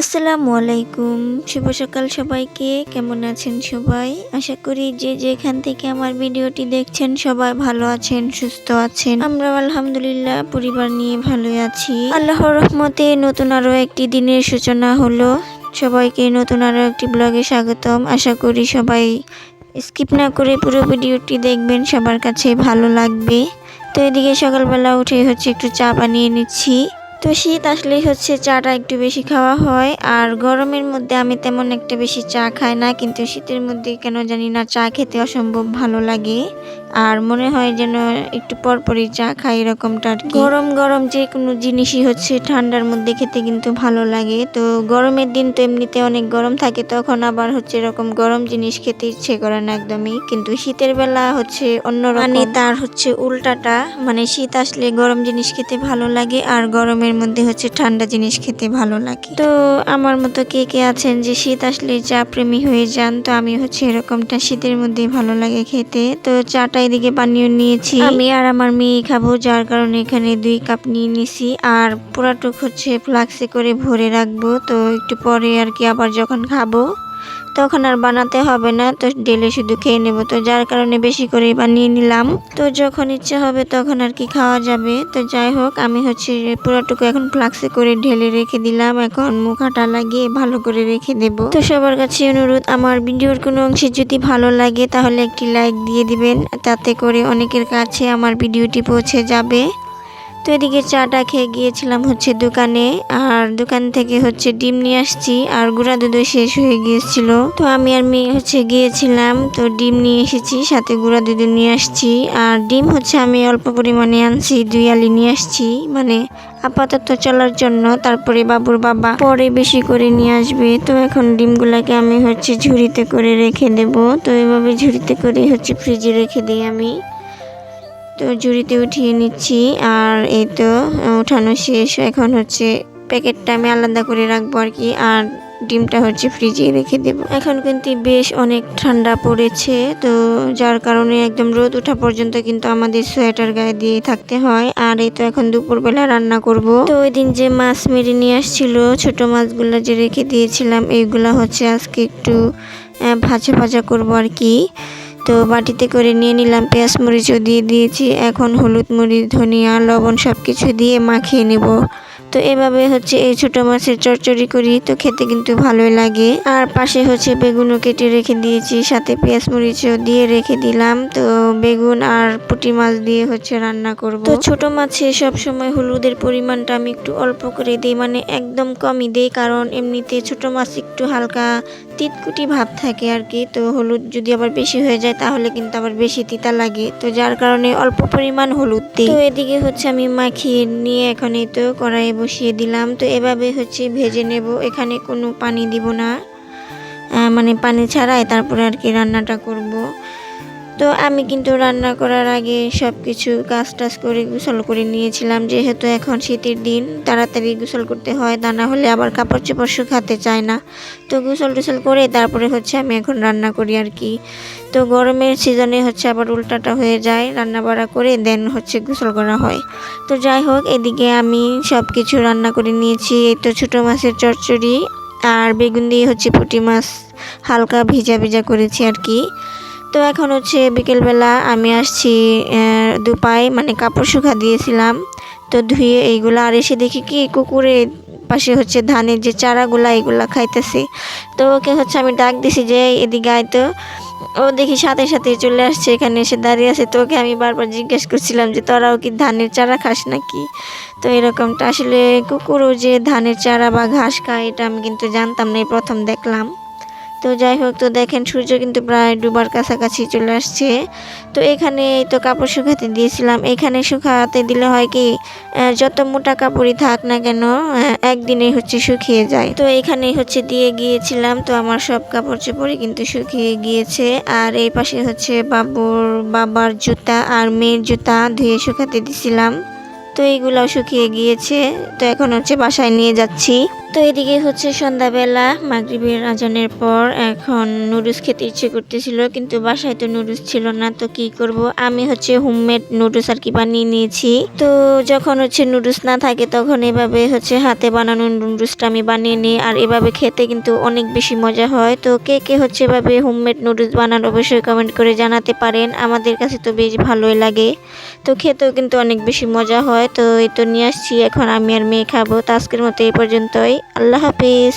আসসালামু আলাইকুম, শুভ সকাল সবাইকে। কেমন আছেন সবাই? আশা করি যে যেখান থেকে আমার ভিডিওটি দেখছেন সবাই ভালো আছেন, সুস্থ আছেন। আমরা আলহামদুলিল্লাহ পরিবার নিয়ে ভালোই আছি। আল্লাহর রহমতে নতুন আরো একটি দিনের সূচনা হলো। সবাইকে নতুন আরো একটি ব্লগে স্বাগতম। আশা করি সবাই স্কিপ না করে পুরো ভিডিওটি দেখবেন, সবার কাছে ভালো লাগবে। তো এদিকে সকালবেলা উঠে একটু চা বানিয়ে নিচ্ছি। তো শীত আসলেই চাটা একটু বেশি খাওয়া হয়, আর গরমের মধ্যে আমি তেমন একটা বেশি চা খাই না, কিন্তু শীতের মধ্যে কেন জানি না চা খেতে অসম্ভব ভালো লাগে। আর মনে হয় যেন একটু পরপরই চা খাই, এরকমটা আর কি। গরম গরম যে কোনো জিনিসই ঠান্ডার মধ্যে খেতে কিন্তু ভালো লাগে। তো গরমের দিন তো এমনিতে অনেক গরম থাকে, তখন আবার এরকম গরম জিনিস খেতে ইচ্ছে করে না একদমই। কিন্তু শীতের বেলা অন্যরকম, মানে তার উল্টাটা, মানে শীত আসলে গরম জিনিস খেতে ভালো লাগে, আর গরমের মধ্যে ঠান্ডা জিনিস খেতে ভালো লাগে। তো আমার মতো কে কে আছেন যে শীত আসলে চা প্রেমী হয়ে যান? তো আমি এরকমটা শীতের মধ্যে ভালো লাগে খেতে। তো চাটা এদিকে বানিয়ে নিয়েছি, আমি আর আমার মেয়ে খাবো, যার কারণে এখানে 2 কাপ নিয়ে নিছি। আর পুরাটুক ফ্লাক্সে করে ভরে রাখবো, তো একটু পরে আর কি আবার যখন খাবো তখন আর বানাতে হবে না, তো ডেলে শুধু খেয়ে নেব। তো যার কারণে বেশি করে বানিয়ে নিলাম, তো যখন ইচ্ছে হবে তখন আর কি খাওয়া যাবে। তো যাই হোক, আমি পুরোটুকু এখন ফ্লাক্সে করে ঢেলে রেখে দিলাম। এখন মুখাটা লাগিয়ে ভালো করে রেখে দেব। তো সবার কাছে অনুরোধ, আমার ভিডিওর কোনো অংশে যদি ভালো লাগে তাহলে একটি লাইক দিয়ে দিবেন, তাতে করে অনেকের কাছে আমার ভিডিওটি পৌঁছে যাবে। তো এদিকে চাটা খেয়ে গিয়েছিলাম দোকানে, আর দোকান থেকে ডিম নিয়ে আসছি, আর গুঁড়া দুধও শেষ হয়ে গিয়েছিল। তো আমি আর মেয়ে গিয়েছিলাম, তো ডিম নিয়ে এসেছি, সাথে গুঁড়া দুধ নিয়ে আসছি। আর ডিম আমি অল্প পরিমাণে আনছি, 2 আলি নিয়ে আসছি, মানে আপাতত চলার জন্য। তারপরে বাবুর বাবা পরে বেশি করে নিয়ে আসবে। তো এখন ডিমগুলাকে আমি ঝুড়িতে করে রেখে দেব। তো এভাবে ঝুড়িতে করে ফ্রিজে রেখে দিই আমি। তো ঝুড়িতে উঠিয়ে নিচ্ছি, আর এই তো উঠানো শেষ। এখন প্যাকেটটা আমি আলাদা করে রাখবো আর কি, আর ডিমটা ফ্রিজে রেখে দেব। এখন কিন্তু বেশ অনেক ঠান্ডা পড়েছে, তো যার কারণে একদম রোদ ওঠা পর্যন্ত কিন্তু আমাদের সোয়েটার গায়ে দিয়ে থাকতে হয়। আর এই তো এখন দুপুরবেলা রান্না করব। তো ওই দিন যে মাছ মেরে নিয়ে আসছিল, ছোট মাছগুলো যে রেখে দিয়েছিলাম, এইগুলা আজকে একটু ভাজা ভাজা করবো আর কি। তো বাটিতে করে নিয়ে নিলাম, পেঁয়াজ মরিচও দিয়ে দিয়েছি। এখন হলুদ, মরিচ, ধনিয়া, লবণ সবকিছু দিয়ে মাখিয়ে নেব। তো এভাবে এই ছোট মাছের চচ্চড়ি করি, তো খেতে কিন্তু ভালোই লাগে। আর পাশে বেগুনও কেটে রেখে দিয়েছি, সাথে পেঁয়াজ মরিচও দিয়ে রেখে দিলাম। তো বেগুন আর পুঁটি মাছ দিয়ে রান্না করব। তো ছোট মাছে সব সময় হলুদের পরিমাণটা আমি একটু অল্প করে দিই, মানে একদম কমই দিই, কারণ এমনিতে ছোট মাছ একটু হালকা তিতকুটি ভাব থাকে আর কি। তো হলুদ যদি আবার বেশি হয়ে যায় তাহলে কিন্তু আবার বেশি তিতা লাগে, তো যার কারণে অল্প পরিমাণ হলুদ দিই। তো এদিকে আমি মাখিয়ে নিয়ে এখন এই তো কড়াইয়ে বসিয়ে দিলাম। তো এভাবে ভেজে নেব, এখানে কোনো পানি দিব না, মানে পানি ছাড়াই তারপরে আর কি রান্নাটা করব। তো আমি কিন্তু রান্না করার আগে সব কিছু কাজ টাজ করে গোসল করে নিয়েছিলাম, যেহেতু এখন শীতের দিন, তাড়াতাড়ি গোসল করতে হয়, তা না হলে আবার কাপড় চোপড় শুকাতে চায় না। তো গোসল টোসল করে তারপরে আমি এখন রান্না করি আর কি। তো গরমের সিজনে আবার উল্টাটা হয়ে যায়, রান্না বাড়া করে দেন গোসল করা হয়। তো যাই হোক, এদিকে আমি সব কিছু রান্না করে নিয়েছি। এই তো ছোটো মাছের চচ্চড়ি আর বেগুন দিয়ে পুঁটি মাছ হালকা ভিজা ভিজা করেছি আর কি। তো এখন বিকেলবেলা আমি আসছি দুপাই, মানে কাপড় শুকা দিয়েছিলাম, তো ধুয়ে এইগুলা। আর এসে দেখি কি কুকুরের পাশে ধানের যে চারাগুলা এগুলা খাইতেছে। তো ওকে আমি ডাক দিছি যে এদিকে আয়, তো ও দেখি সাথে সাথে চলে আসছে, এখানে এসে দাঁড়িয়ে আছে। তো ওকে আমি বারবার জিজ্ঞেস করছিলাম যে তোরাও কি ধানের চারা খাস নাকি। তো এরকমটা আসলে কুকুরও যে ধানের চারা বা ঘাস খায় এটা আমি কিন্তু জানতাম না, এই প্রথম দেখলাম। তো যাই হোক, তো দেখেন সূর্য কিন্তু প্রায় ডুবার কাছাকাছি চলে আসছে। তো এখানে এই তো কাপড় শুকাতে দিয়েছিলাম, এখানে শুকাতে দিলে হয় কি যত মোটা কাপড়ই থাক না কেন একদিনেই শুকিয়ে যায়। তো এখানে দিয়ে গিয়েছিলাম, তো আমার সব কাপড় চোপড়ই কিন্তু শুকিয়ে গিয়েছে। আর এই পাশে বাবার জুতা আর মেয়ের জুতা ধুয়ে শুকাতে দিছিলাম। তো এইগুলাও শুকিয়ে গিয়েছে। তো এখন হচ্ছে বাসায় নিয়ে যাচ্ছি। তো এদিকে হচ্ছে সন্ধ্যাবেলা মাগরিবের আজানের পর এখন নুডলস খেতে ইচ্ছে করতেছিল, কিন্তু বাসায় তো নুডলস ছিল না। তো কি করব, আমি হচ্ছে হোমমেড নুডলস আর কি বানিয়ে নিয়েছি। তো যখন হচ্ছে নুডলস না থাকে তখন এভাবে হচ্ছে হাতে বানানো নুডলসটা আমি বানিয়ে নিই, আর এভাবে খেতে কিন্তু অনেক বেশি মজা হয়। তো কে কে হচ্ছে এভাবে হোমমেড নুডলস বানান অবশ্যই কমেন্ট করে জানাতে পারেন। আমাদের কাছে তো বেশ ভালোই লাগে, তো খেতেও কিন্তু অনেক বেশি মজা হয়। তো এই তো নিয়ে আসছি, এখন আমি আর মেয়ে খাবো। তো আজকের মতো এই পর্যন্তই। আল্লাহ হাফিজ।